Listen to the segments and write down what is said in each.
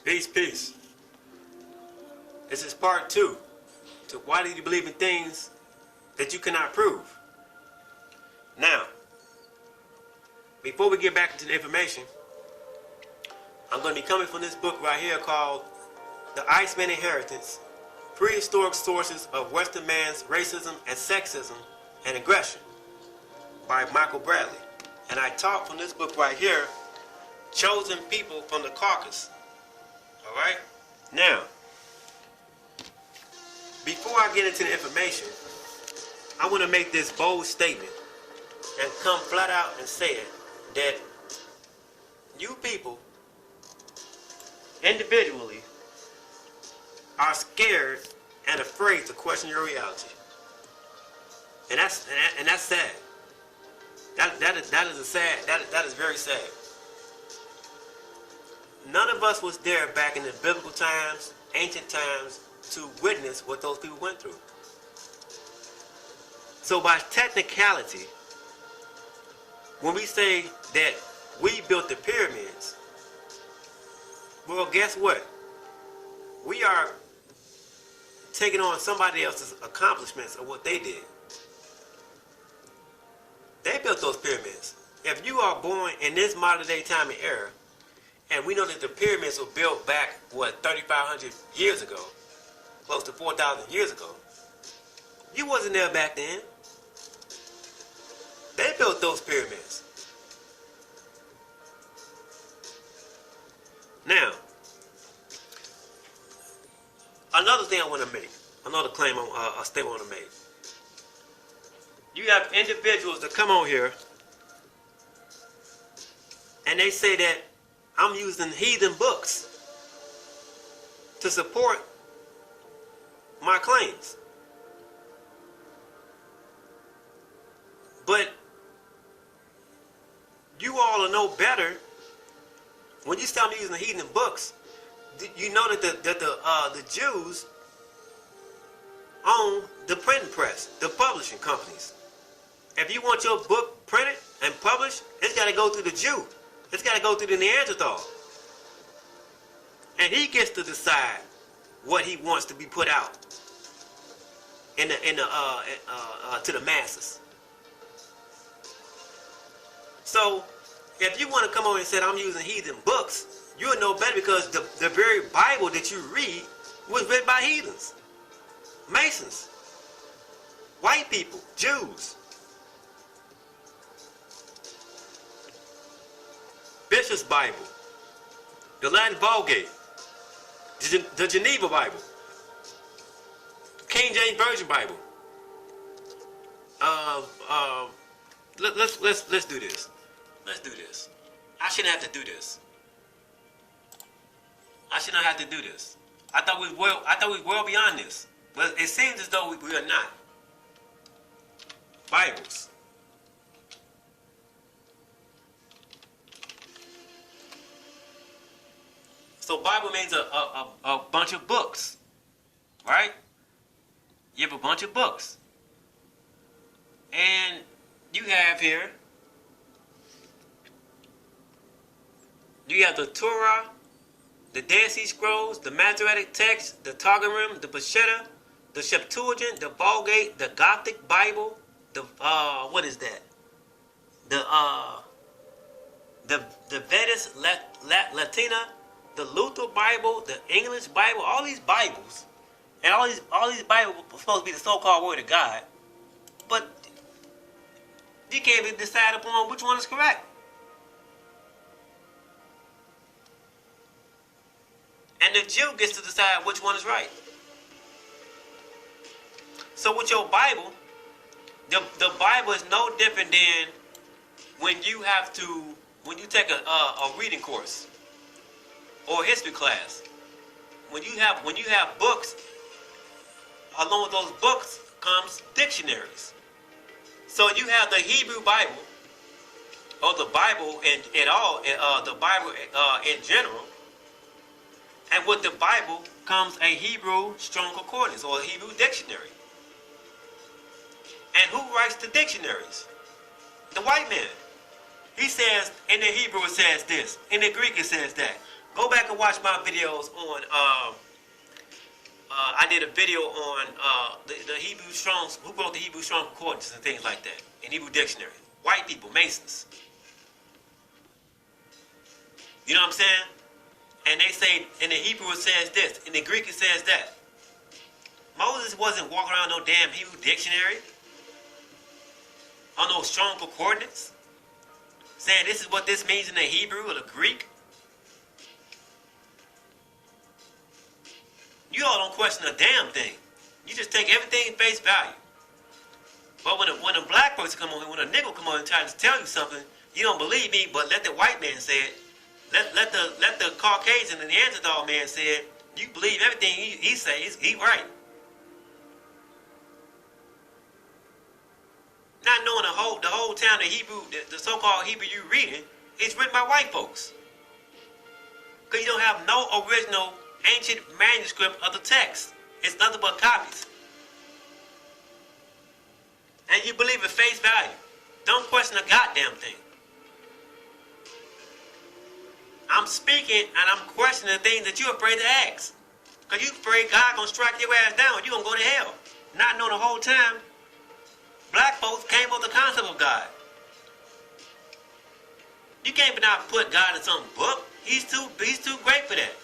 Peace, peace. This is part two to why do you believe in things that you cannot prove? Now, before we get back into the information, I'm going to be coming from this book right here called The Iceman Inheritance, Prehistoric Sources of Western Man's Racism and Sexism and Aggression by Michael Bradley. And I taught from this book right here, Chosen People from the Caucasus. Alright? Now, before I get into the information, I want to make this bold statement and come flat out and say it, that you people individually are scared and afraid to question your reality. And that's sad. That is very sad. None of us was there back in the biblical times, ancient times, to witness what those people went through. So by technicality, when we say that we built the pyramids, well, guess what? We are taking on somebody else's accomplishments of what they did. They built those pyramids. If you are born in this modern day time and era, and we know that the pyramids were built back, 3,500 years ago, close to 4,000 years ago. You wasn't there back then. They built those pyramids. Now, another thing I want to make, another claim, a statement I want to make. You have individuals that come on here and they say that I'm using heathen books to support my claims. But you all will know better when you start using the heathen books. You know that the Jews own the printing press, the publishing companies. If you want your book printed and published, it's got to go through the Jew. It's got to go through the Neanderthal. And he gets to decide what he wants to be put out to the masses. So, if you want to come over and say I'm using heathen books, you'll know better because the very Bible that you read was written by heathens, Masons, white people, Jews. Bishop's Bible, the Latin Vulgate, the Geneva Bible, King James Version Bible. Let's do this. Let's do this. I shouldn't have to do this. I should not have to do this. I thought we were well beyond this, but it seems as though we are not. Bibles. So Bible means a bunch of books, right? You have a bunch of books. And you have here, you have the Torah, the Dead Sea Scrolls, the Masoretic text, the Targum, the Peshitta, the Septuagint, the Vulgate, the Gothic Bible, the what is that? The Vedas Latina, the Luther Bible, the English Bible, all these Bibles, and all these Bibles are supposed to be the so-called Word of God, but you can't even decide upon which one is correct. And the Jew gets to decide which one is right. So with your Bible, the Bible is no different than when you take a reading course or a history class. When you have books, along with those books comes dictionaries. So you have the Hebrew Bible, or the Bible the Bible in general, and with the Bible comes a Hebrew Strong Concordance or a Hebrew dictionary. And who writes the dictionaries? The white man. He says, in the Hebrew it says this, in the Greek it says that. Go back and watch my videos on. I did a video on the Hebrew Strong's, who wrote the Hebrew Strong Concordance and things like that, in Hebrew Dictionary. White people, Masons. You know what I'm saying? And they say, in the Hebrew it says this, in the Greek it says that. Moses wasn't walking around no damn Hebrew dictionary on those strong concordance saying this is what this means in the Hebrew or the Greek. You all don't question a damn thing. You just take everything at face value. But when a black person come on, when a nigga come on and try to tell you something, you don't believe me, but let the white man say it. Let the Caucasian and the Neanderthal man say it. You believe everything he says. He right. Not knowing the whole time the Hebrew, the so-called Hebrew you reading, it's written by white folks. Because you don't have no original ancient manuscript of the text. It's nothing but copies. And you believe at face value. Don't question a goddamn thing. I'm speaking and I'm questioning the things that you're afraid to ask. Because you're afraid God gonna strike your ass down. You're gonna go to hell. Not knowing the whole time, black folks came up with the concept of God. You can't not put God in some book. He's too great for that.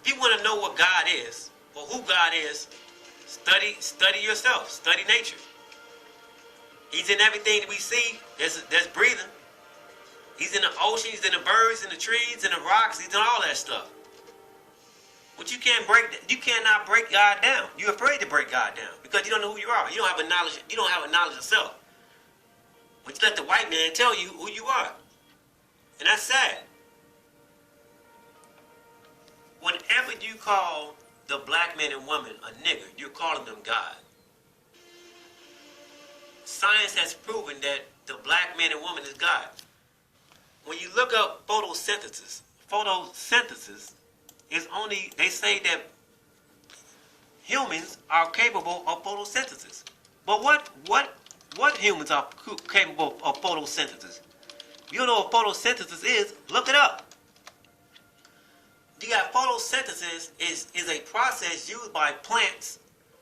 If you want to know what God is, or who God is, study yourself. Study nature. He's in everything that we see that's breathing. He's in the ocean, he's in the birds, in the trees, in the rocks, he's in all that stuff. But you cannot break God down. You're afraid to break God down because you don't know who you are. You don't have a knowledge of self. But you let the white man tell you who you are. And that's sad. Whenever you call the black man and woman a nigger, you're calling them God. Science has proven that the black man and woman is God. When you look up photosynthesis is only, they say that humans are capable of photosynthesis. But what humans are capable of photosynthesis? You don't know what photosynthesis is, look it up. You got photosynthesis is a process used by plants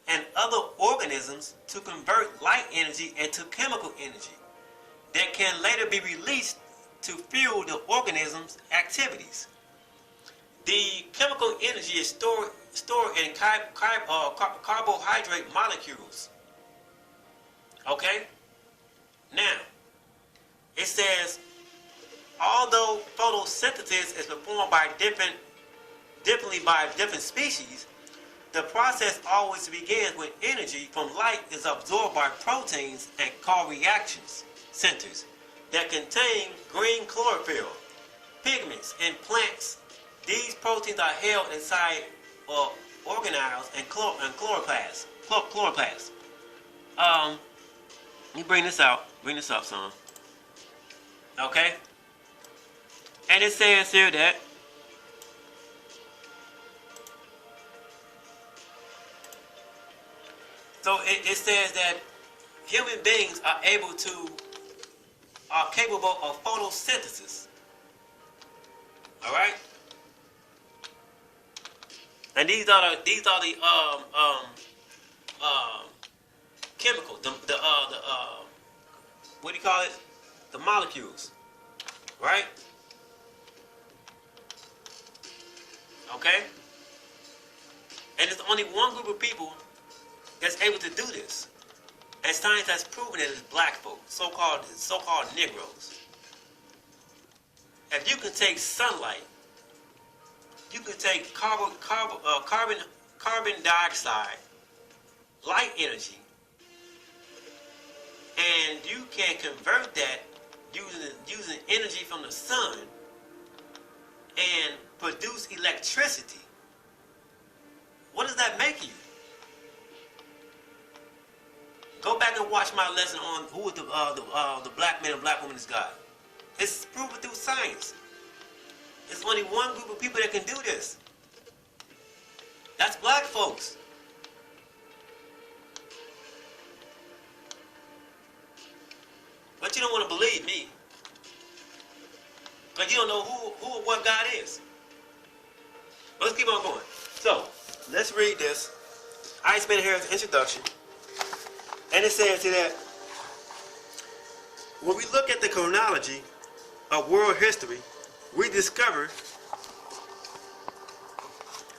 and other organisms to convert light energy into chemical energy that can later be released to fuel the organism's activities. The chemical energy is stored in carbohydrate molecules. Okay? Now, it says, although photosynthesis is performed differently by different species, the process always begins when energy from light is absorbed by proteins and called reaction centers that contain green chlorophyll, pigments, and plants. These proteins are held inside organelles and chloroplasts. Let me bring this up, son. Okay? And it says here that it says that human beings are capable of photosynthesis. All right, and these are the chemicals, what do you call it? The molecules, right? Okay, and there's only one group of people that's able to do this. And science has proven it is black folks, so-called Negroes. If you can take sunlight, you can take carbon dioxide, light energy, and you can convert that using energy from the sun and produce electricity. What does that make you? Go back and watch my lesson on who is the black man and black woman is God. It's proven through science. There's only one group of people that can do this. That's black folks. But you don't want to believe me. Because you don't know who or what God is. But let's keep on going. So, let's read this. I spent here as an introduction. And it says here that when we look at the chronology of world history, we discovered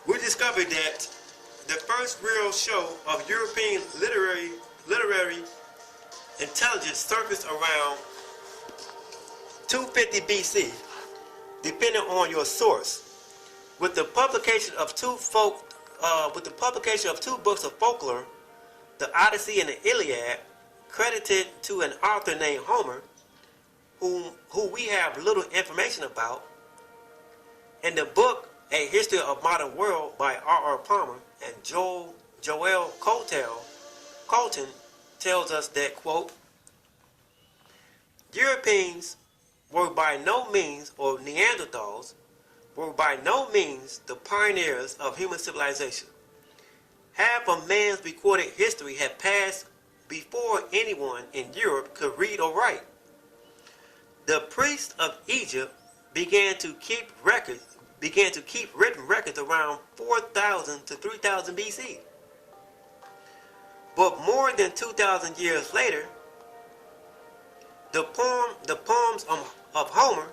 that the first real show of European literary intelligence surfaced around 250 BC, depending on your source. With the publication of two books of folklore, the Odyssey and the Iliad, credited to an author named Homer, who we have little information about, and the book A History of Modern World by R.R. Palmer and Joel Colton tells us that, quote, Europeans were by no means, or Neanderthals, were by no means the pioneers of human civilization. Half of man's recorded history had passed before anyone in Europe could read or write. The priests of Egypt began to keep written records around 4000 to 3000 BC. But more than 2,000 years later, the poems of Homer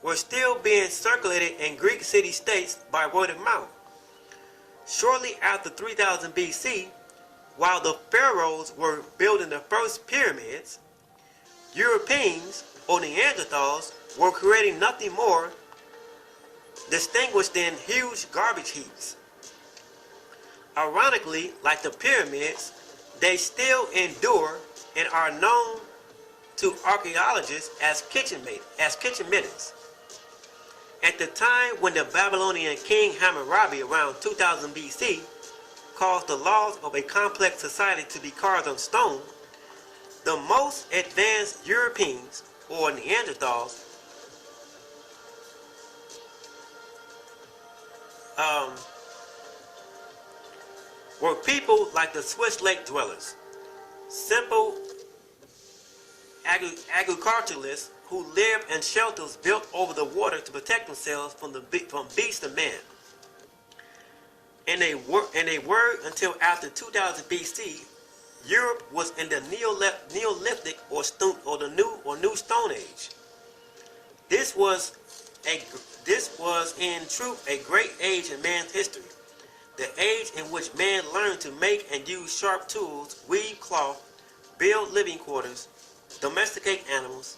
were still being circulated in Greek city-states by word of mouth. Shortly after 3000 BC, while the pharaohs were building the first pyramids, Europeans, or Neanderthals, were creating nothing more distinguished than huge garbage heaps. Ironically, like the pyramids, they still endure and are known to archaeologists as kitchen middens. At the time when the Babylonian king Hammurabi, around 2000 BC, caused the laws of a complex society to be carved on stone, the most advanced Europeans, or Neanderthals, were people like the Swiss lake dwellers, simple agriculturalists who lived in shelters built over the water to protect themselves from beasts and men. And they were until after 2000 BC, Europe was in the Neolithic or the new Stone Age. This was in truth a great age in man's history, the age in which man learned to make and use sharp tools, weave cloth, build living quarters, domesticate animals,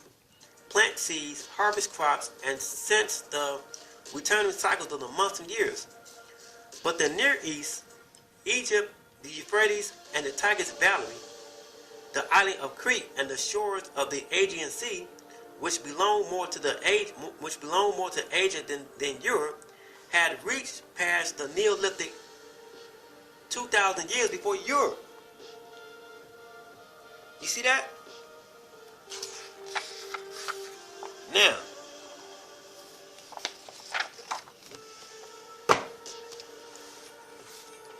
plant seeds, harvest crops, and sense the returning cycles of the months and years. But the Near East, Egypt, the Euphrates, and the Tigris Valley, the island of Crete, and the shores of the Aegean Sea, which belong more to Asia than Europe, had reached past the Neolithic 2,000 years before Europe. You see that? Now,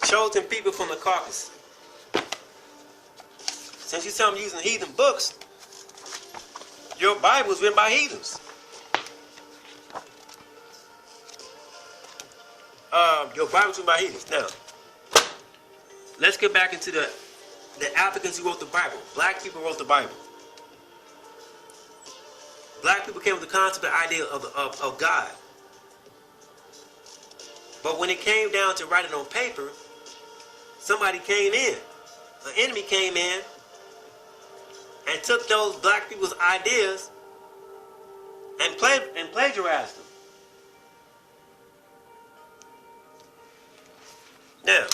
chosen people from the Caucasus. Since you tell them using heathen books, your Bible was written by heathens. Your Bible was written by heathens. Now, let's get back into the Africans who wrote the Bible. Black people wrote the Bible. Black people came with the concept, the idea of God. But when it came down to writing on paper, somebody came in. An enemy came in and took those black people's ideas and plagiarized them. Now,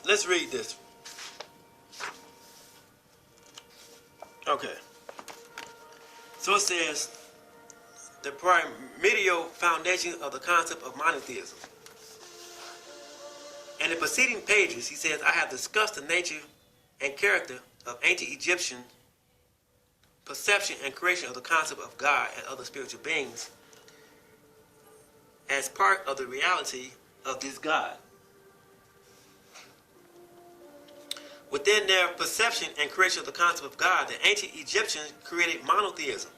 let's read this. Okay. So it says, the primordial foundation of the concept of monotheism. In the preceding pages, he says, I have discussed the nature and character of ancient Egyptian perception and creation of the concept of God and other spiritual beings as part of the reality of this God. Within their perception and creation of the concept of God, the ancient Egyptians created monotheism.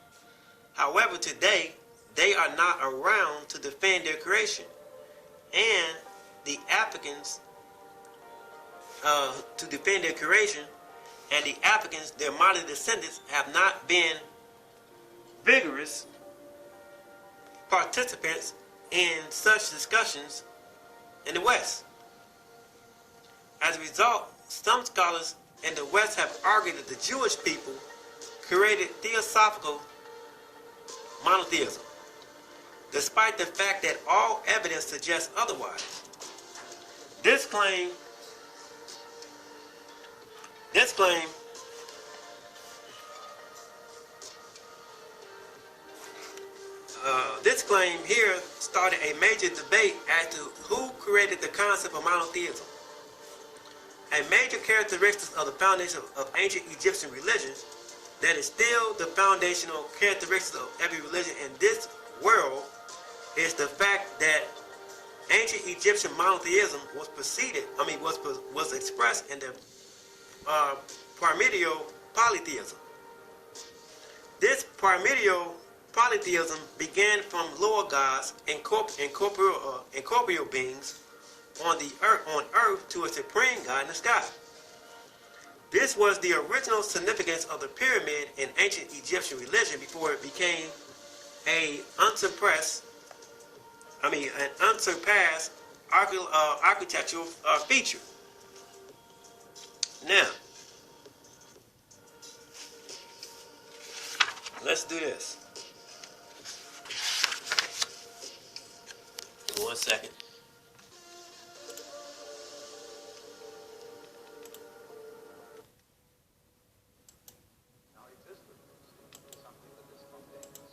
However, today, they are not around to defend their creation. And the Africans, to defend their creation, and the Africans, their modern descendants, have not been vigorous participants in such discussions in the West. As a result, some scholars in the West have argued that the Jewish people created theosophical monotheism, despite the fact that all evidence suggests otherwise. This claim here started a major debate as to who created the concept of monotheism. A major characteristic of the foundation of ancient Egyptian religion, that is still the foundational characteristic of every religion in this world, is the fact that ancient Egyptian monotheism was expressed in the primordial polytheism. This primordial polytheism began from lower gods and corporeal beings on earth to a supreme God in the sky. This was the original significance of the pyramid in ancient Egyptian religion before it became an unsurpassed architectural feature. Now, let's do this. 1 second. Now, existence is something that is spontaneous.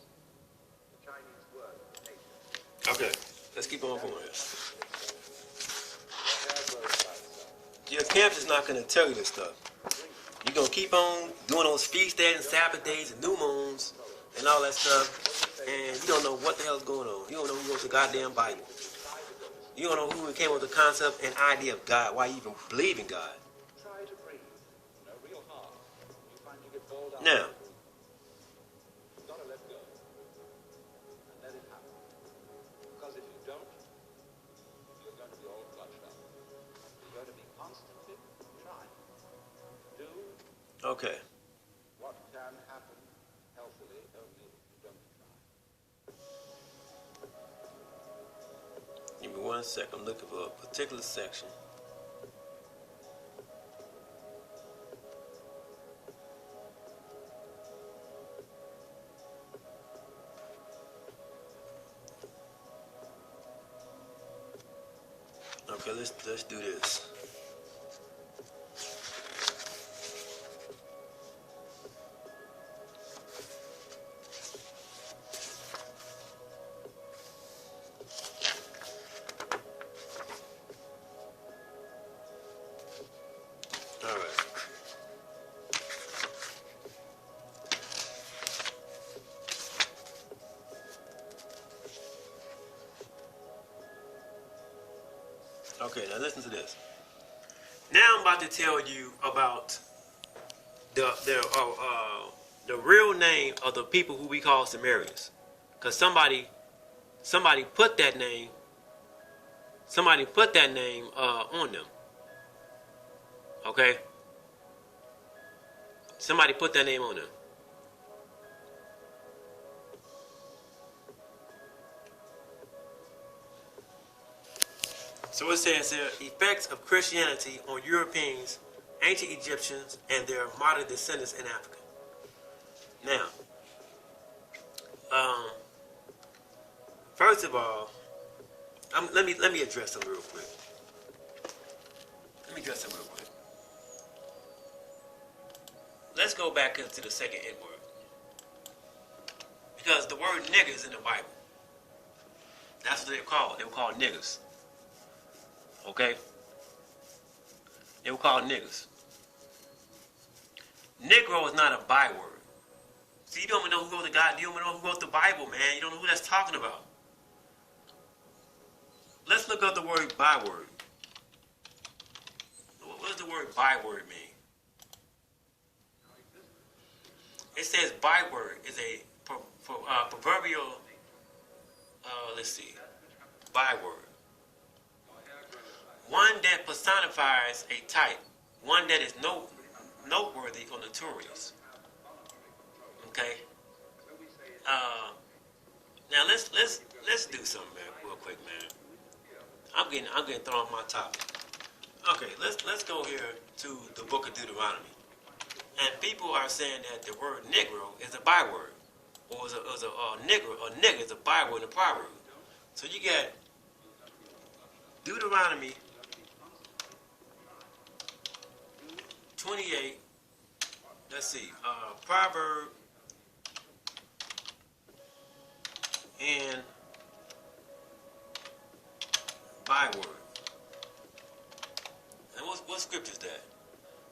The Chinese word nature. Okay, let's keep on going. Your camp is not going to tell you this stuff. You're going to keep on doing those feast days and Sabbath days and new moons and all that stuff, and you don't know what the hell is going on. You don't know who wrote the goddamn Bible. You don't know who came up with the concept and idea of God, why you even believe in God. Try to breathe. No real harm. You find you get bowled out. Now, You've got to let go. And let it happen. Because if you don't, you're going to be all clutched up. You're going to be constantly trying. Do okay. what can happen healthily only if you don't try. Give me 1 second. I'm looking for a particular section. Okay, let's do this. All right. Okay, now listen to this. Now I'm about to tell you about the real name of the people who we call Sumerians, because somebody put that name. Somebody put that name on them. Okay? Somebody put that name on them. So it says here, effects of Christianity on Europeans, ancient Egyptians, and their modern descendants in Africa. Now, first of all, let me address them real quick. Let's go back into the second N word, because the word nigger is in the Bible. That's what they're called. They were called niggers. Okay? They were called niggers. Negro is not a byword. See, you don't even know who wrote the God. You don't even know who wrote the Bible, man. You don't know who that's talking about. Let's look up the word byword. What does the word byword mean? It says byword is a proverbial, let's see, byword. One that personifies a type, one that is noteworthy or notorious. Okay. Now let's do something, man, real quick, man. I'm getting thrown off my topic. Okay, let's go here to the book of Deuteronomy. And people are saying that the word Negro is a byword, or is a nigger is a byword in a proverb. So you got Deuteronomy 28. Let's see, proverb and byword. And what scripture is that?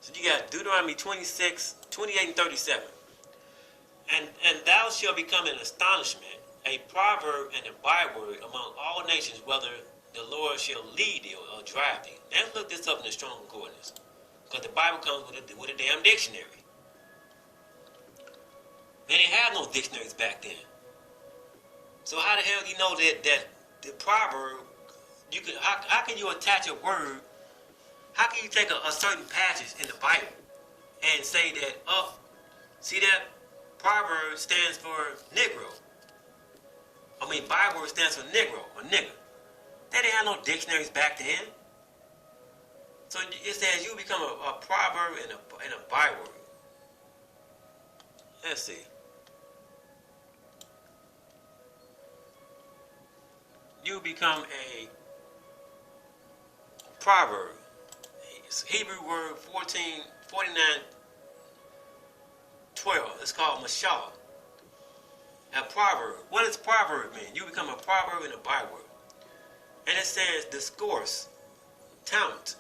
So you got Deuteronomy 26, 28 and 37. And thou shalt become an astonishment, a proverb and a byword among all nations, whether the Lord shall lead thee or drive thee. Now let's look this up in the Strong Concordance, because the Bible comes with a damn dictionary. Man, they had no dictionaries back then. So how the hell do you know that the proverb, how can you attach a word? How can you take a certain passage in the Bible and say that, see that proverb stands for Negro? I mean, byword stands for Negro or nigger. They didn't have no dictionaries back then. So it says you become a proverb and a byword. Let's see. You become a proverb. It's Hebrew word 12. It's called mashal. A proverb. What does proverb mean? You become a proverb and a byword. And it says discourse, talent.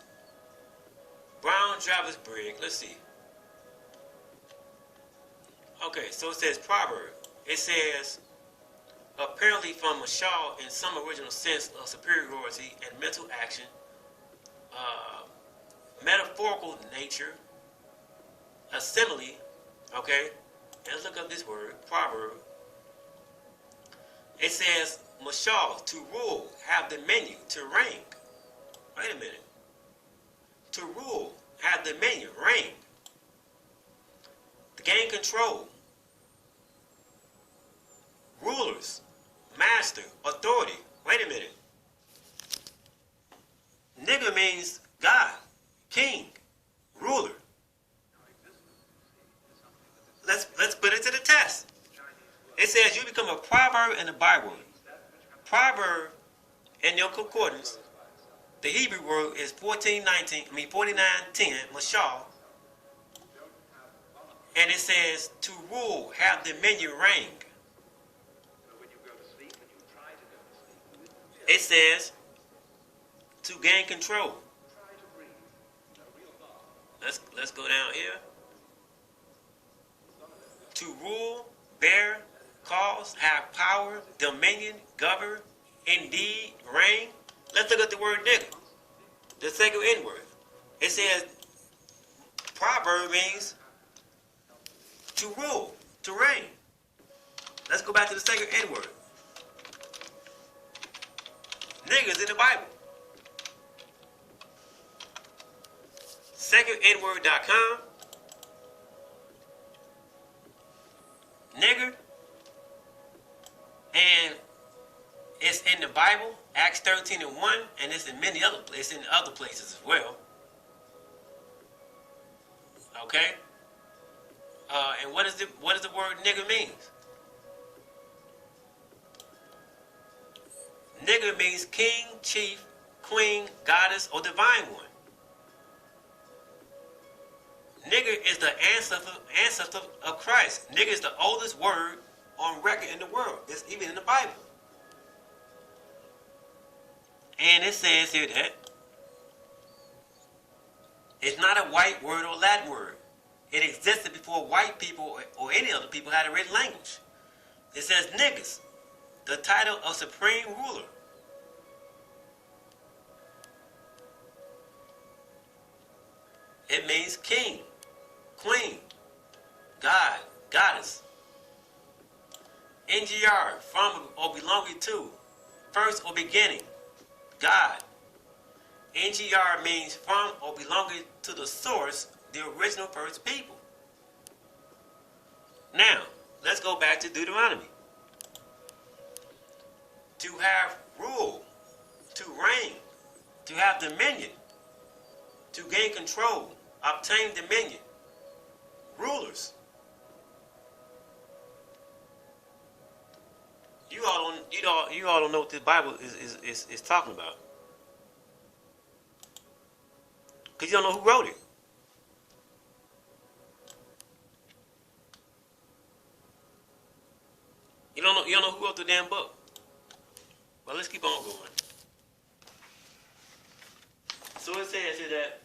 Brown Travis Briggs. Let's see. Okay, so it says proverb. It says apparently from mashal in some original sense of superiority and mental action, metaphorical nature, a simile. Okay, let's look up this word, proverb. It says mashal, to rule, have dominion, to reign. Wait a minute. To rule, have dominion, reign. To gain control. Rulers, master, authority. Wait a minute. Nigger means God, king, ruler. Let's put it to the test. It says you become a proverb and a byword. Proverb in your concordance, the Hebrew word is 49:10, mashal. And it says to rule, have dominion, reign. It says to gain control. Let's go down here. To rule, bear, cause, have power, dominion, govern, indeed, reign. Let's look at the word nigger. The second N word. It says proverb means to rule, to reign. Let's go back to the second N word. Niggers in the Bible. SecondNword.com. Nigger. And it's in the Bible, Acts 13:1, and it's in many other places, in other places as well. Okay? And what does the word nigger mean? Nigger means king, chief, queen, goddess, or divine one. Nigger is the ancestor of Christ. Nigger is the oldest word on record in the world. It's even in the Bible. And it says here that it's not a white word or Latin word. It existed before white people or any other people had a written language. It says niggers, the title of supreme ruler. It means king, queen, God, goddess. NGR, from or belonging to, first or beginning, God. NGR means from or belonging to the source, the original first people. Now, let's go back to Deuteronomy. To have rule, to reign, to have dominion, to gain control, obtain dominion, rulers. You all don't know what the Bible is talking about. Because you don't know who wrote it. You don't know who wrote the damn book. Well, let's keep on going. So it says here that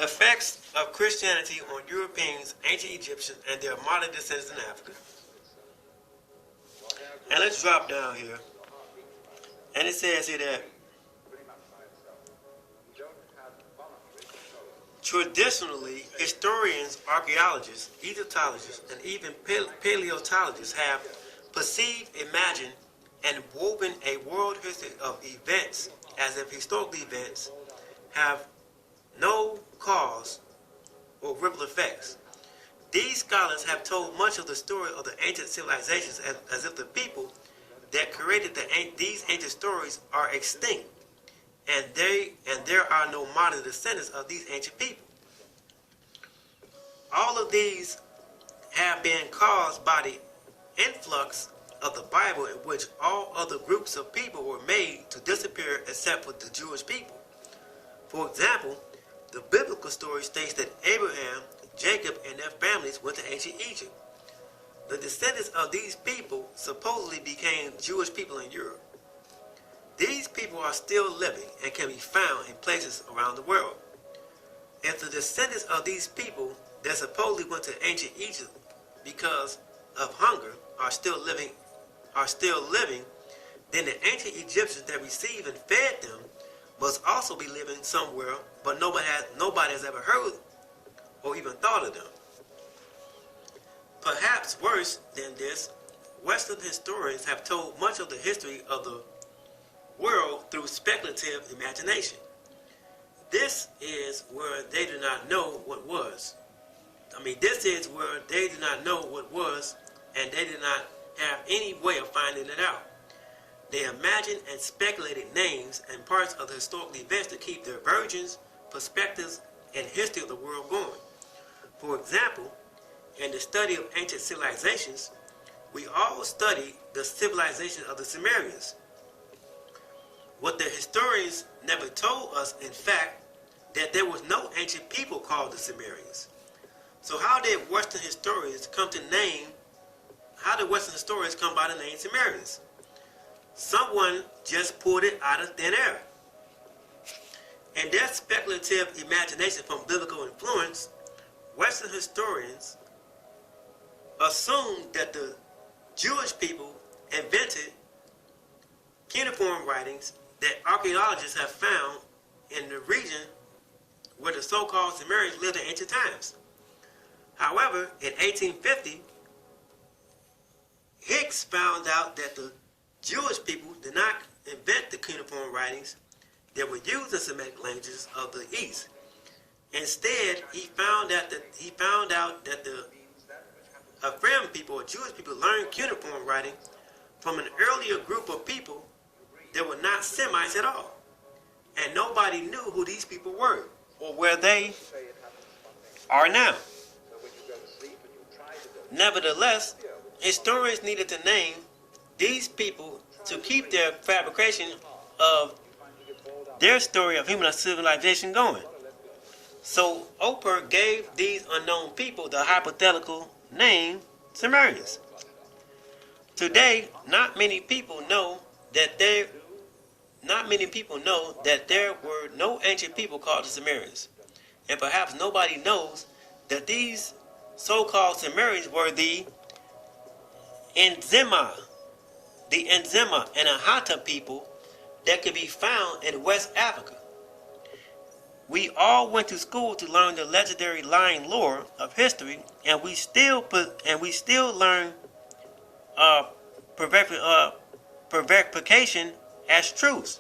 effects of Christianity on Europeans, ancient Egyptians, and their modern descendants in Africa. And let's drop down here. And it says here that traditionally, historians, archaeologists, Egyptologists, and even paleontologists have perceived, imagined, and woven a world history of events as if historical events have no cause or ripple effects. These scholars have told much of the story of the ancient civilizations as if the people that created these ancient stories are extinct, and there are no modern descendants of these ancient people. All of these have been caused by the influx of the Bible, in which all other groups of people were made to disappear except for the Jewish people. For example, the biblical story states that Abraham, Jacob, and their families went to ancient Egypt. The descendants of these people supposedly became Jewish people in Europe. These people are still living and can be found in places around the world. If the descendants of these people that supposedly went to ancient Egypt because of hunger are still living, then the ancient Egyptians that received and fed them must also be living somewhere, but nobody has ever heard or even thought of them. Perhaps worse than this, Western historians have told much of the history of the world through speculative imagination. This is where they do not know what was. This is where they do not know what was, and they did not have any way of finding it out. They imagined and speculated names and parts of the historical events to keep their versions, perspectives, and history of the world going. For example, in the study of ancient civilizations, we all study the civilization of the Sumerians. What the historians never told us, in fact, that there was no ancient people called the Sumerians. So how did Western historians come by the name Sumerians? Someone just pulled it out of thin air. In their speculative imagination from biblical influence, Western historians assumed that the Jewish people invented cuneiform writings that archaeologists have found in the region where the so-called Sumerians lived in ancient times. However, in 1850, Hicks found out that the Jewish people did not invent the cuneiform writings that were used in Semitic languages of the East. Instead, he found out that the Ephraim people, or Jewish people, learned cuneiform writing from an earlier group of people that were not Semites at all. And nobody knew who these people were or where they are now. Nevertheless, historians needed to name these people to keep their fabrication of their story of human civilization going. So Oper gave these unknown people the hypothetical name Sumerians. Today, not many people know that there were no ancient people called the Sumerians. And perhaps nobody knows that these so-called Sumerians were the Nzima and Ahata people that could be found in West Africa. We all went to school to learn the legendary lying lore of history, and we still learn uh, verification as truths.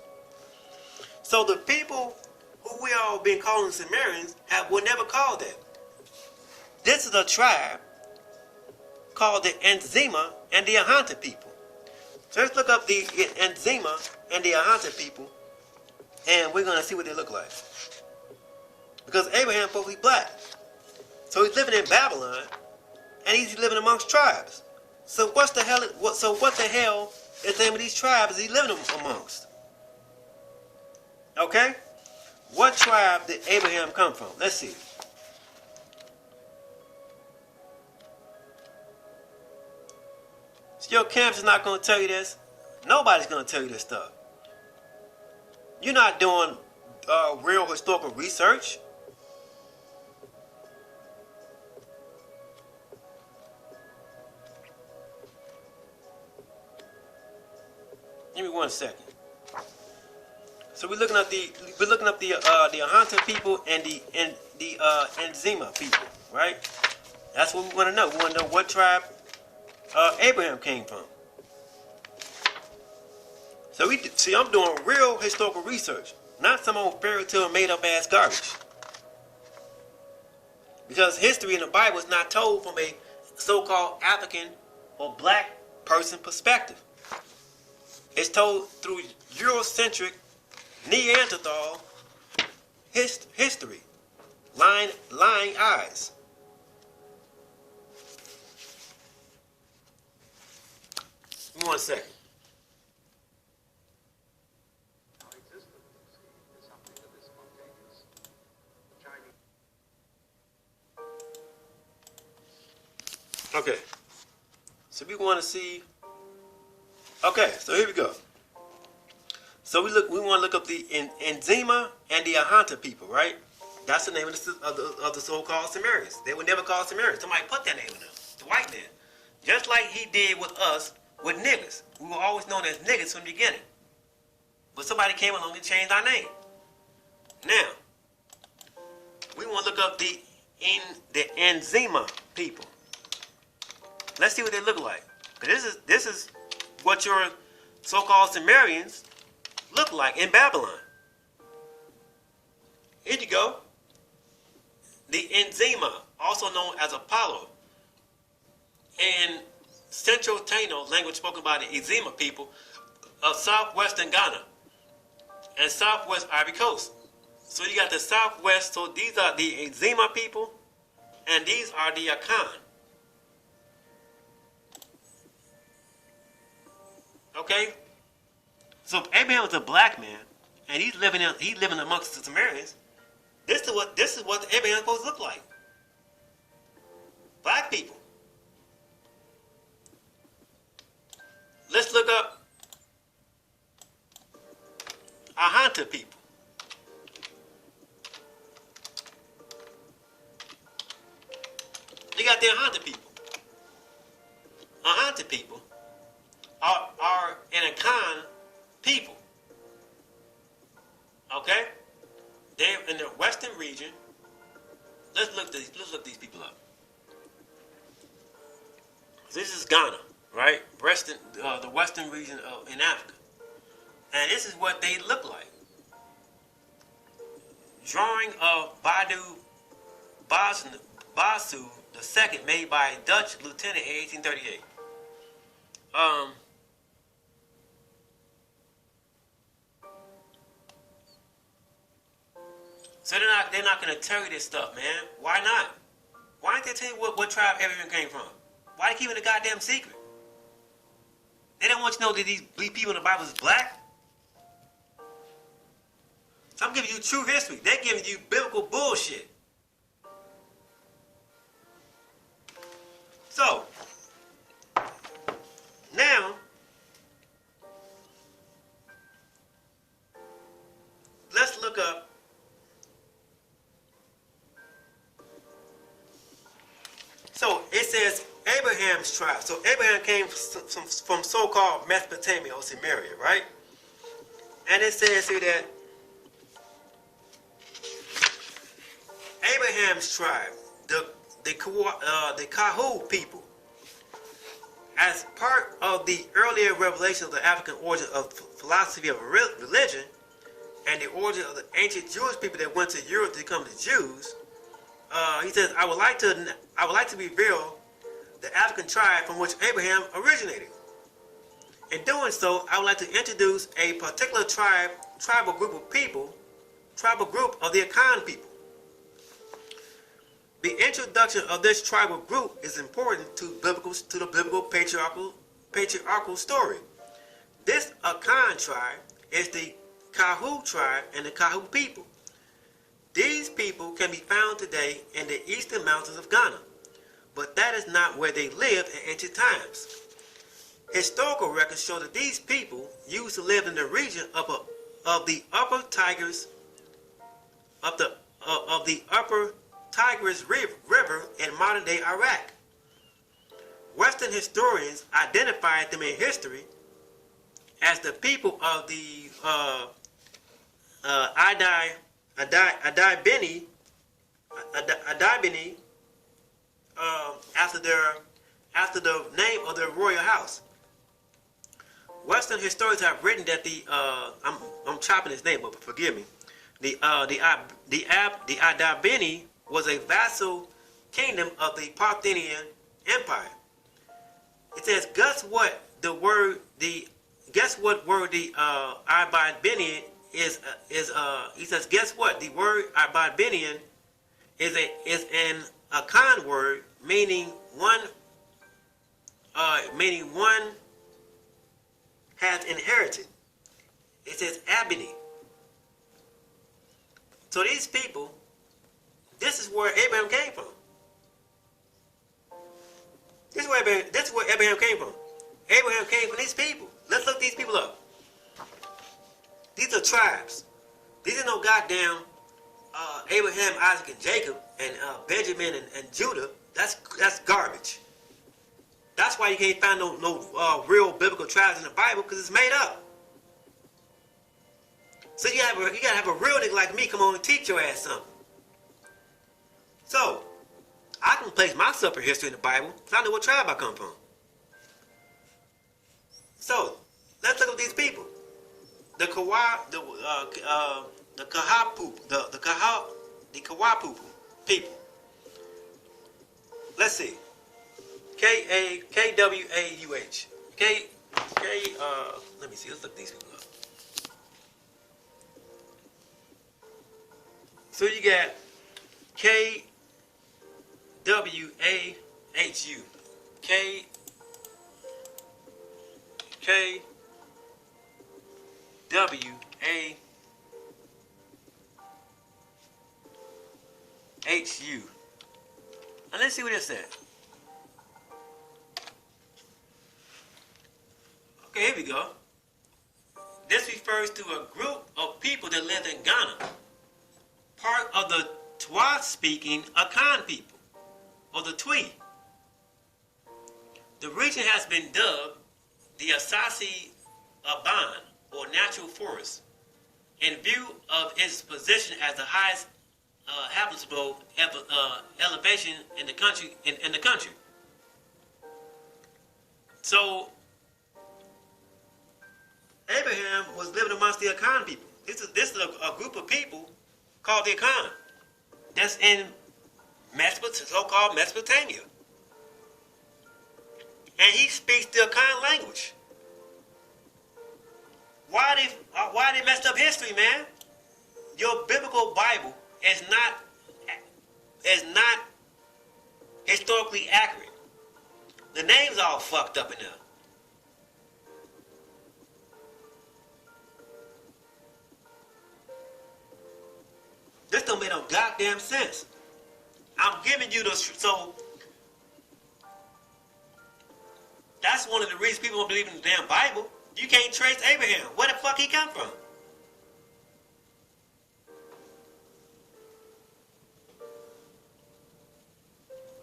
So the people who we all been calling Sumerians were never called that. This is a tribe called the Enzima and the Ahanta people. So let's look up the Enzima and the Ahanta people, and we're gonna see what they look like. Because Abraham's supposed to be black, so he's living in Babylon, and he's living amongst tribes. So what the hell is the name of these tribes he living amongst? Okay, what tribe did Abraham come from? Let's see. So your campus is not going to tell you this. Nobody's going to tell you this stuff. You're not doing real historical research. Give me 1 second. So we're looking up the Ahanta people and the Enzima people, right? That's what we want to know. We want to know what tribe Abraham came from. So I'm doing real historical research, not some old fairy tale made up ass garbage. Because history in the Bible is not told from a so-called African or black person perspective. It's told through Eurocentric Neanderthal history, lying eyes. Give me 1 second. Our existence, you see, is something that is spontaneous. Chinese. Okay. So we want to see. Okay, so here we go. So we want to look up the Enzima and the Ahanta people, right? That's the name of the so-called Sumerians. They were never called Sumerians. Somebody put that name in them. The white man. Just like he did with us, with niggas. We were always known as niggas from the beginning. But somebody came along and changed our name. Now, we want to look up the Enzima people. Let's see what they look like. This is what your so-called Sumerians look like in Babylon. Here you go. The Enzima, also known as Apollo, in Central Taino, language spoken by the Enzima people of southwestern Ghana and southwest Ivory Coast. So you got the southwest, so these are the Enzima people, and these are the Akan. Okay? So Abraham was a black man, and he's living amongst the Sumerians. This is what Abraham supposed to look like. Black people. Let's look up Ahanta people. You got the Ahanta people. Ahanta people are an Akan people. Okay? They're in the western region. Let's look these people up. This is Ghana, right? The western region in Africa. And this is what they look like. Drawing of Basu II, made by a Dutch lieutenant in 1838. So they're not gonna tell you this stuff, man. Why not? Why didn't they tell you what tribe Abraham came from? Why they keeping it a goddamn secret? They don't want you to know that these people in the Bible is black. So I'm giving you true history. They're giving you biblical bullshit. So now let's look up so it says Abraham's tribe. So Abraham came from so-called Mesopotamia or Samaria, right? And it says here that Abraham's tribe, the Kahu people. As part of the earlier revelation of the African origin of philosophy of religion and the origin of the ancient Jewish people that went to Europe to become the Jews, he says, I would like to reveal the African tribe from which Abraham originated. In doing so, I would like to introduce a particular tribal group of people, tribal group of the Akan people. The introduction of this tribal group is important to the biblical patriarchal story. This Akan tribe is the Kahu tribe and the Kahu people. These people can be found today in the eastern mountains of Ghana, but that is not where they lived in ancient times. Historical records show that these people used to live in the region of the upper Tigris River in modern-day Iraq. Western historians identified them in history as the people of the Adibini, after the name of their royal house. Western historians have written that I'm chopping his name, but forgive me. The Adibini was a vassal kingdom of the Parthian Empire. It says, guess what word the Adibini is? He says, guess what? The word Adibinian is an Akan word meaning one has inherited. It says Abini. So these people, this is where Abraham came from. This is where Abraham came from. Abraham came from these people. Let's look these people up. These are tribes. These are no goddamn Abraham, Isaac, and Jacob, and Benjamin and Judah. That's garbage. That's why you can't find no real biblical tribes in the Bible, because it's made up. So you gotta have a real nigga like me come on and teach your ass something. So I can place myself in history in the Bible, so I know what tribe I come from. So let's look at these people. The Kawapu people. Let's see. Kwauh. Let me see. Let's look these people up. So you got Kwauh. Kwauh. And let's see what it says. Okay, here we go. This refers to a group of people that lived in Ghana, part of the Twa-speaking Akan people, or the Twi. The region has been dubbed the Asasi Aban, or natural forest, in view of its position as the highest habitable elevation in the country. In the country. So Abraham was living amongst the Akan people. This is a group of people called the Akan. That's in so-called Mesopotamia. And he speaks the Akan language. Why they messed up history, man? Your biblical Bible is not historically accurate. The names all fucked up in there. This don't make no goddamn sense. I'm giving you so that's one of the reasons people don't believe in the damn Bible. You can't trace Abraham. Where the fuck he come from?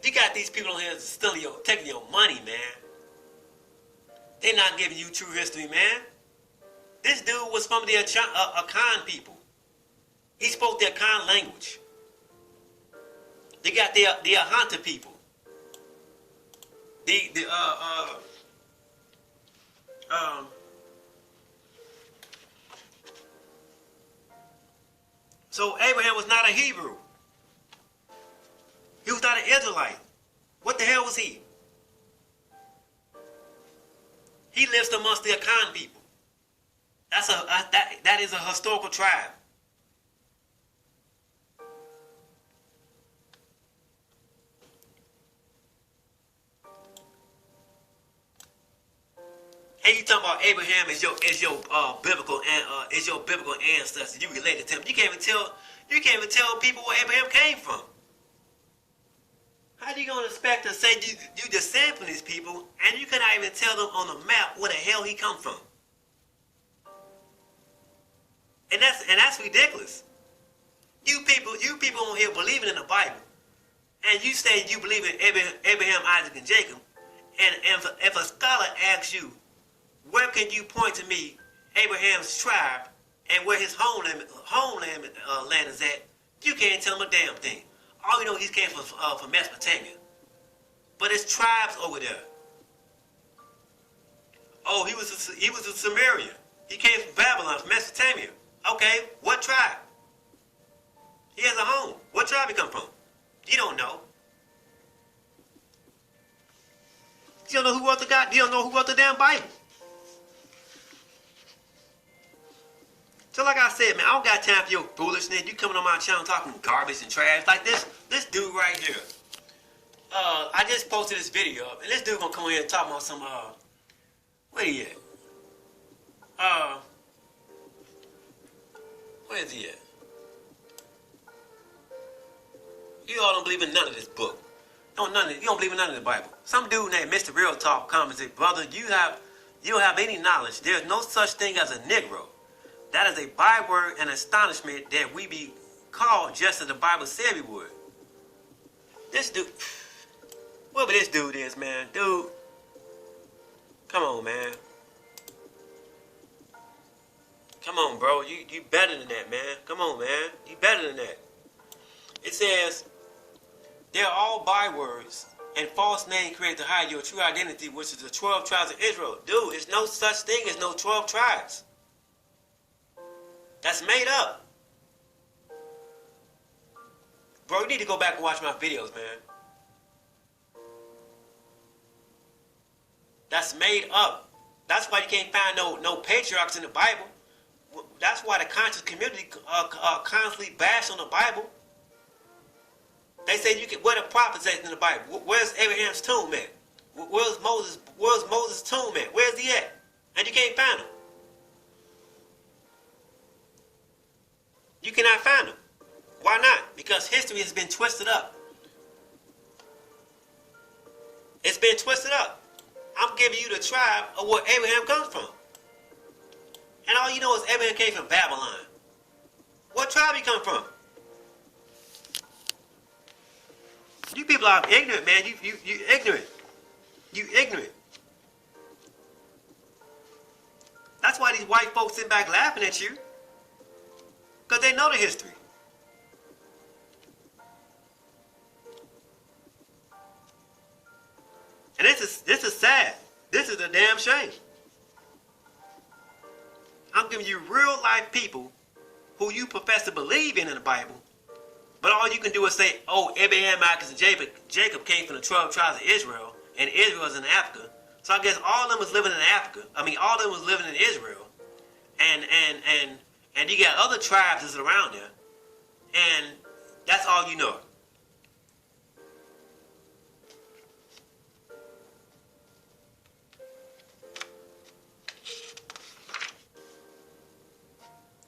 You got these people on here taking your money, man. They're not giving you true history, man. This dude was from the Akan people. He spoke the Akan language. You got the Ahanta people. So Abraham was not a Hebrew. He was not an Israelite. What the hell was he? He lives amongst the Akan people. That is a historical tribe. And you talking about Abraham is your biblical ancestor. You related to him. You can't even tell people where Abraham came from. How do you gonna expect to say you descend from these people and you cannot even tell them on the map where the hell he come from? And that's ridiculous. You people on here believing in the Bible, and you say you believe in Abraham, Isaac, and Jacob, and if a scholar asks you, where can you point to me Abraham's tribe and where his homeland land is at, you can't tell him a damn thing. All you know, he came from Mesopotamia, but it's tribes over there. Oh, he was a Sumerian. He came from Babylon, from Mesopotamia. Okay, what tribe? He has a home. What tribe he come from? You don't know. You don't know who wrote You don't know who wrote the damn Bible. So like I said, man, I don't got time for your foolishness. You coming on my channel talking garbage and trash like this dude right here. I just posted this video up, and this dude gonna come in here and talk about some where he at? Where is he at? You all don't believe in none of this book. You don't believe in none of the Bible. Some dude named Mr. Real Talk commented, brother, you don't have any knowledge. There's no such thing as a Negro. That is a byword and astonishment that we be called just as the Bible said we would. This dude, whoever this dude is, man, dude, come on, man. Come on, bro. You better than that, man. Come on, man. You better than that. It says, they're all bywords and false names created to hide your true identity, which is the 12 tribes of Israel. Dude, there's no such thing as no 12 tribes. That's made up. Bro, you need to go back and watch my videos, man. That's made up. That's why you can't find no patriarchs in the Bible. That's why the conscious community constantly bash on the Bible. They say where the prophets at in the Bible? Where's Abraham's tomb at? Where's Moses' tomb at? Where's he at? And you can't find him. You cannot find him. Why not? Because history has been twisted up. It's been twisted up. I'm giving you the tribe of where Abraham comes from. And all you know is Abraham came from Babylon. What tribe he come from? You people are ignorant, man. You ignorant. You ignorant. That's why these white folks sit back laughing at you. Because they know the history. And this is sad. This is a damn shame. I'm giving you real life people who you profess to believe in the Bible, but all you can do is say, oh, Abraham, Isaac, and Jacob came from the 12 tribes of Israel, and Israel is in Africa. So I guess all of them was living in Africa. I mean, all of them was living in Israel. And you got other tribes that's around there. And that's all you know.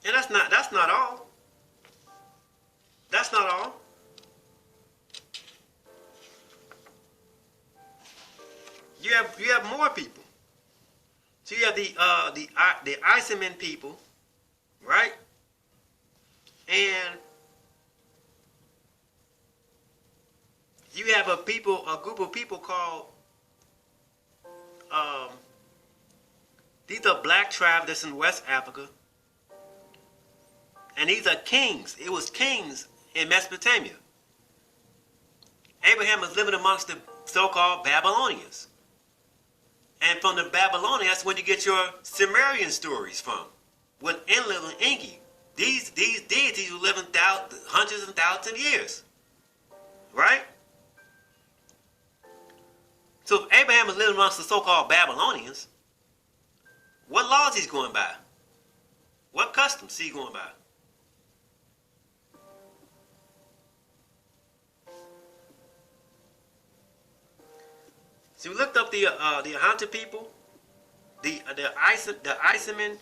And that's not all. That's not all. You have more people. So you have the Iceman people, right? And you have a group of people called these are black tribes that's in West Africa. And these are kings. It was kings in Mesopotamia. Abraham is living amongst the so-called Babylonians. And from the Babylonians, that's when you get your Sumerian stories from, with Enlil and Enki. These deities were living hundreds and thousands of years. Right? So if Abraham is living amongst the so-called Babylonians, what laws he's going by? What customs he going by? So we looked up the Ahanta people, the Icemen,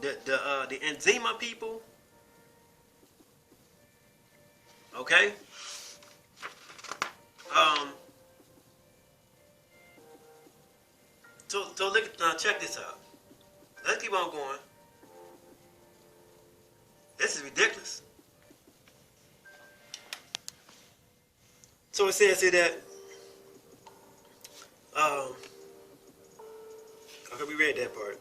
the Enzima people. Okay. So look. Check this out. Let's keep on going. This is ridiculous. So it says here that okay, we read that part.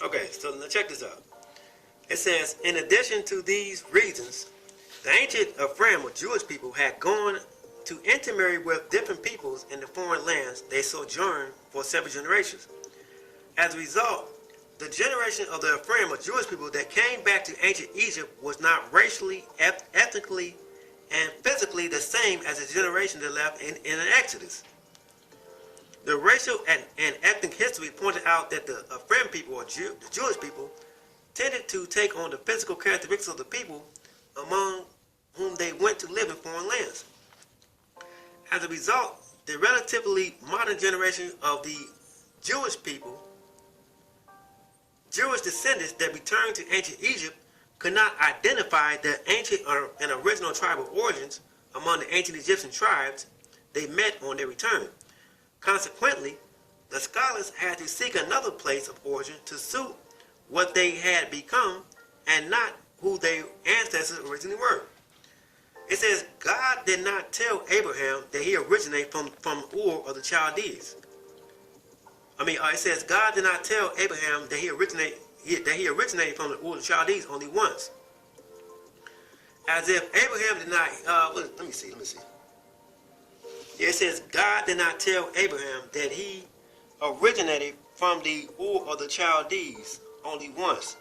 Okay, so now check this out. It says, in addition to these reasons, the ancient Ephraim, or Jewish people, had gone to intermarry with different peoples in the foreign lands they sojourned for several generations. As a result, the generation of the Ephraim, or Jewish people, that came back to ancient Egypt was not racially, ethnically, and physically the same as the generation that left in an Exodus. The racial and ethnic history pointed out that the Ephraim people, or the Jewish people, tended to take on the physical characteristics of the people among whom they went to live in foreign lands. As a result, the relatively modern generation of the Jewish people, Jewish descendants that returned to ancient Egypt, could not identify the ancient and original tribal origins among the ancient Egyptian tribes they met on their return. Consequently, the scholars had to seek another place of origin to suit what they had become and not who their ancestors originally were. It says, God did not tell Abraham that he originated from Ur of the Chaldees. It says, God did not tell Abraham that he originated from the Ur of the Chaldees only once. As if Abraham did not, let me see. It says, God did not tell Abraham that he originated from the Ur of the Chaldees only once.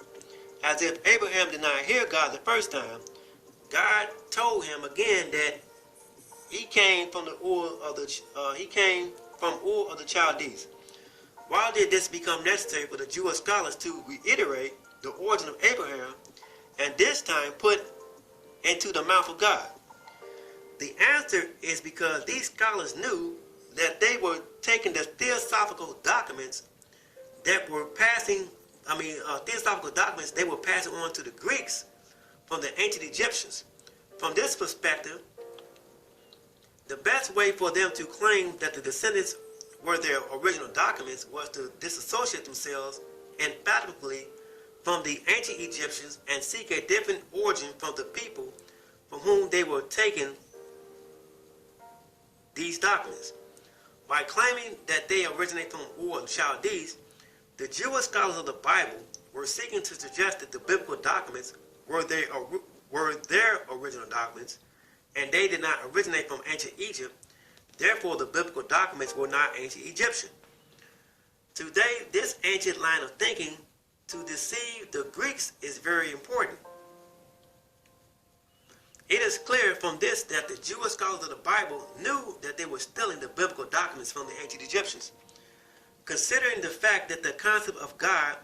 As if Abraham did not hear God the first time, God told him again that he came from Ur of the Chaldees. Why did this become necessary for the Jewish scholars to reiterate the origin of Abraham, and this time put into the mouth of God? The answer is because these scholars knew that they were taking the theosophical documents that were passing they were passing on to the Greeks from the ancient Egyptians. From this perspective, the best way for them to claim that the descendants were their original documents was to disassociate themselves emphatically from the ancient Egyptians and seek a different origin from the people from whom they were taking these documents. By claiming that they originate from Ur of the Chaldees, the Jewish scholars of the Bible were seeking to suggest that the biblical documents were their original documents, and they did not originate from ancient Egypt. Therefore, the biblical documents were not ancient Egyptian. Today, this ancient line of thinking to deceive the Greeks is very important. It is clear from this that the Jewish scholars of the Bible knew that they were stealing the biblical documents from the ancient Egyptians. Considering the fact that the concept of God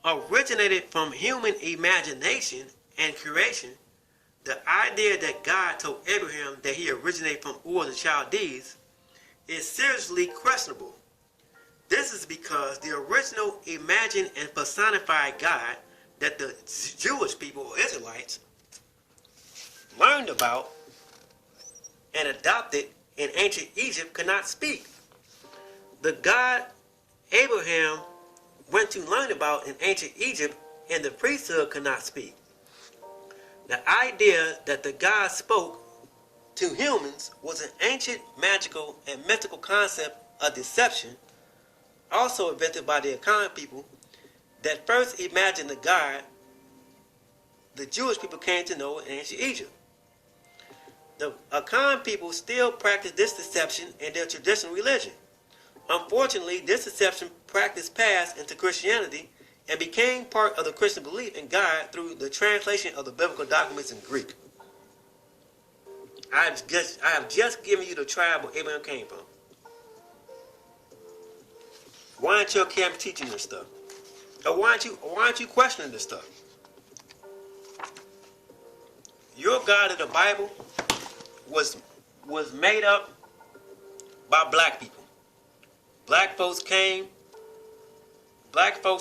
originated from human imagination and creation, the idea that God told Abraham that he originated from Ur of the Chaldees is seriously questionable. This is because the original imagined and personified God that the Jewish people, or Israelites, learned about and adopted in ancient Egypt could not speak. The God Abraham went to learn about in ancient Egypt and the priesthood could not speak. The idea that the God spoke to humans was an ancient magical and mystical concept of deception, also invented by the Akan people, that first imagined the God the Jewish people came to know in ancient Egypt. The Akan people still practice this deception in their traditional religion. Unfortunately, this deception practice passed into Christianity and became part of the Christian belief in God through the translation of the biblical documents in Greek. I have just given you the tribe where Abraham came from. Why aren't your camp teaching this stuff? Or why aren't you questioning this stuff? Your God of the Bible was made up by black people. Black folks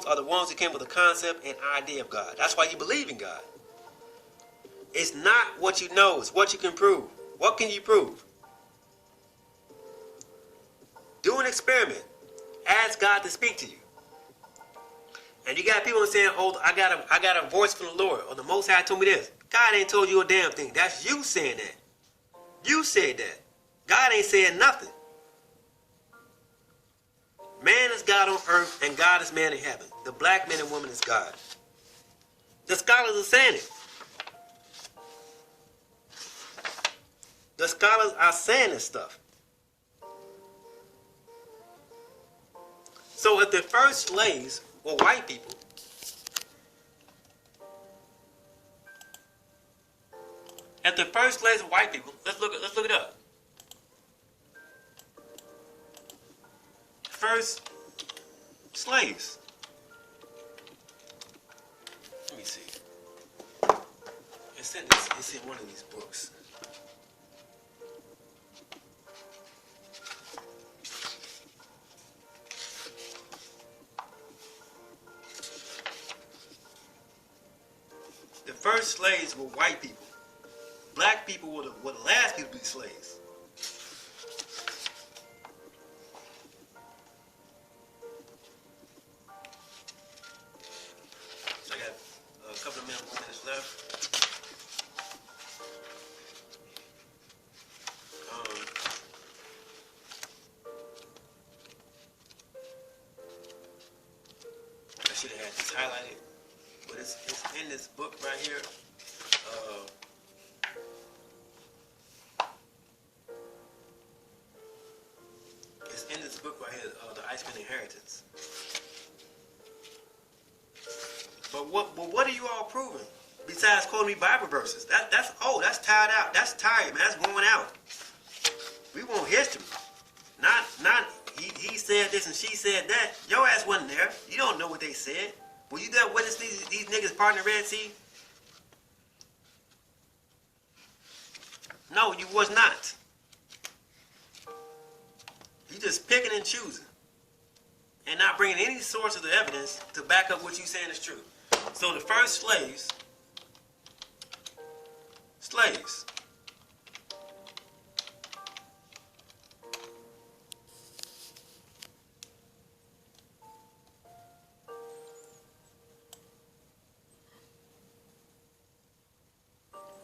are the ones who came with the concept and idea of God. That's why you believe in God. It's not what you know, it's what you can prove. What can you prove? Do an experiment. Ask God to speak to you. And you got people saying, "Oh, I got a voice from the Lord," or the Most High told me this. God ain't told you a damn thing. That's you saying that. You said that. God ain't saying nothing. Man is God on earth and God is man in heaven. The black man and woman is God. The scholars are saying it. The scholars are saying this stuff. So if the first slaves were white people, let's look it up. First slaves. Let me see. It's in one of these books. The first slaves were white people. Black people were the last people to be slaves. So I got a couple of minutes left. I should have had this highlighted, but it's in this book right here. It's in this book right here, The Iceman Inheritance. But what are you all proving? Besides quoting me Bible verses. That's tired out. That's tired, man. That's worn out. We want history. Not he said this and she said that. Your ass wasn't there. You don't know what they said. Were you there witness these niggas parting the Red Sea? No, you was not. You just picking and choosing. And not bringing any source of the evidence to back up what you saying is true. So the first slaves.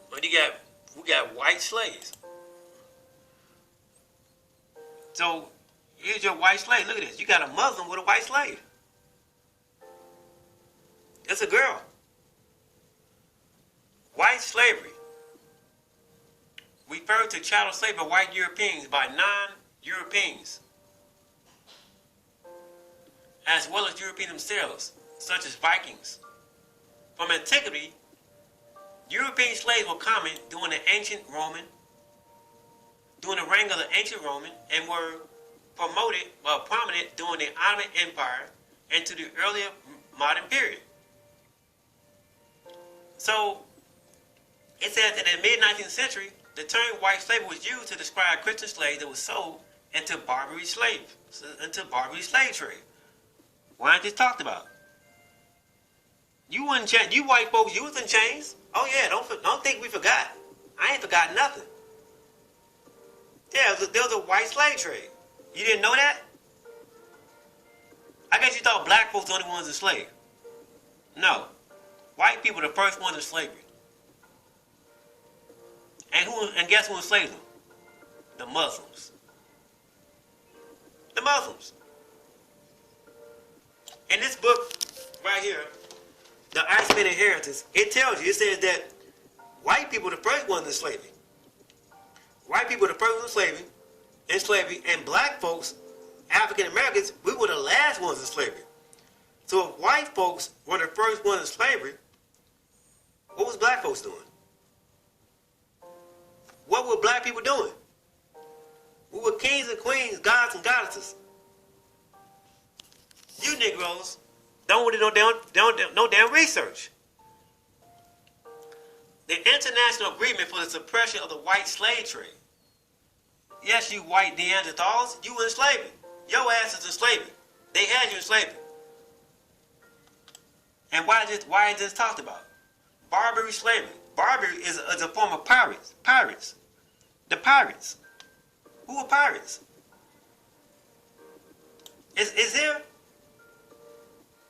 But we got white slaves. So here's your white slave. Look at this. You got a Muslim with a white slave. It's a girl. White slavery referred to chattel slavery of white Europeans by non-Europeans, as well as Europeans themselves, such as Vikings. From antiquity, European slaves were common during the reign of the ancient Roman, and were prominent during the Ottoman Empire and to the earlier modern period. So, it says that in the mid-19th century, the term white slavery was used to describe Christian slaves that were sold into Barbary slave trade. Why aren't this talked about? You white folks, you was in chains. Oh yeah, don't think we forgot. I ain't forgot nothing. Yeah, there was a white slave trade. You didn't know that? I guess you thought black folks were the only ones enslaved. No. White people were the first ones in slavery. And guess who enslaved them? The Muslims. The Muslims. In this book right here, the Iceman inheritance, it tells you, it says that white people are the first ones in slavery. White people are the first ones in slavery, and black folks, African Americans, we were the last ones in slavery. So if white folks were the first ones in slavery, what was black folks doing? What were black people doing? We were kings and queens, gods and goddesses. You Negroes don't do no damn research. The International Agreement for the Suppression of the White Slave Trade. Yes, you white Neanderthals, you were in slavery. Your ass is in slavery. They had you in slavery. And why is this talked about? Barbary slavery. Barbary is a form of pirates. The pirates. Who are pirates? Is there?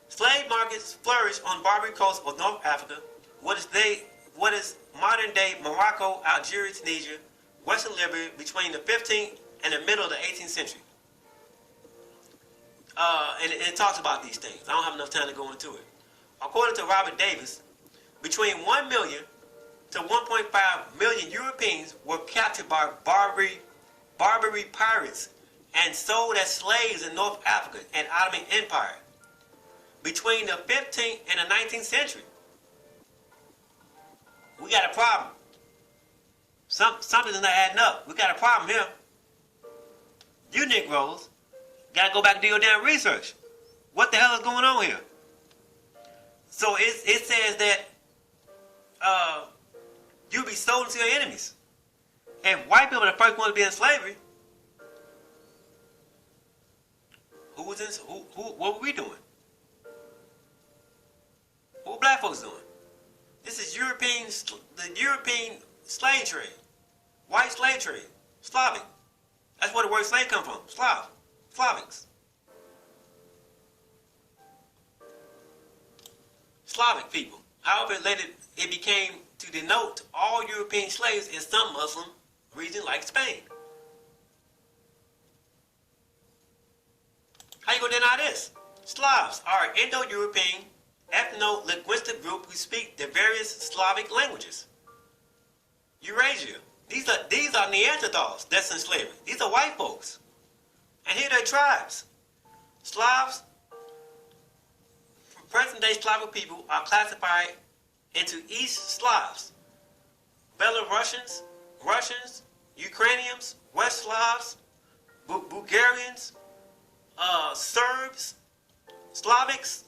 Slave markets flourish on Barbary coast of North Africa. What is modern day Morocco, Algeria, Tunisia, Western Libya between the 15th and the middle of the 18th century. And it talks about these things. I don't have enough time to go into it. According to Robert Davis, between 1 million to 1.5 million Europeans were captured by Barbary pirates and sold as slaves in North Africa and Ottoman Empire between the 15th and the 19th century. We got a problem. Something's not adding up. We got a problem here. You Negroes gotta go back and do your damn research. What the hell is going on here? So it says that you'll be sold to your enemies. And white people are the first ones to be in slavery. What were we doing? What were black folks doing? This is the European slave trade. White slave trade. Slavic. That's where the word slave come from. Slavics. Slavic people. However, later it became to denote all European slaves in some Muslim region like Spain. How you gonna deny this? Slavs are an Indo-European ethno-linguistic group who speak the various Slavic languages. Eurasia. These are Neanderthals that's in slavery. These are white folks. And here are their tribes. Slavs, present-day Slavic people are classified into East Slavs, Belarusians, Russians, Ukrainians, West Slavs, Bulgarians, Serbs, Slavics,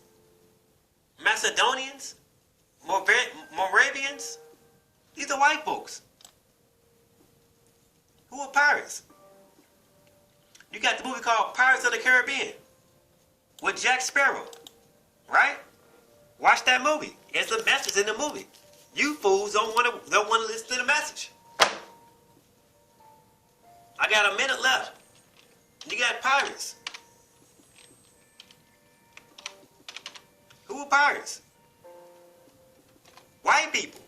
Macedonians, Moravians. These are white folks. Who are pirates? You got the movie called Pirates of the Caribbean with Jack Sparrow, right? Watch that movie. It's a message in the movie. You fools don't want to listen to the message. I got a minute left. You got pirates. Who are pirates? White people.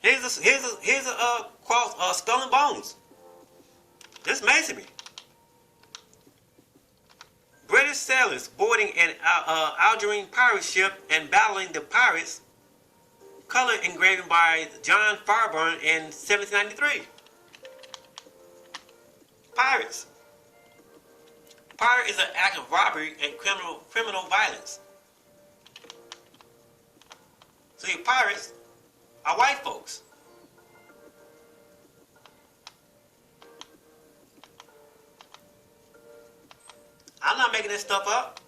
Here's a cross, skull and bones. This masonry. British sailors boarding an Algerine pirate ship and battling the pirates. Color engraving by John Fairbairn in 1793. Pirates. Pirate is an act of robbery and criminal violence. So your pirates are white folks. I'm not making this stuff up.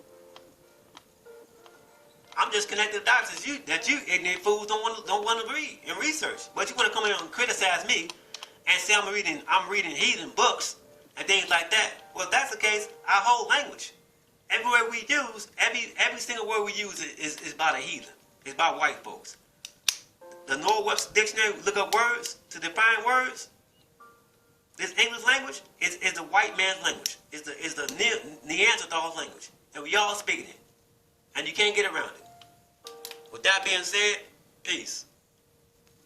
I'm just connecting the dots that you ignorant fools don't want to read and research. But you want to come here and criticize me and say I'm reading heathen books and things like that. Well, if that's the case, our whole language, every word we use, every single word we use is by the heathen. It's by white folks. The Noah Webster Dictionary, look up words to define words. This English language is the white man's language. It's the Neanderthal language. And we all speak it. And you can't get around it. With that being said, peace.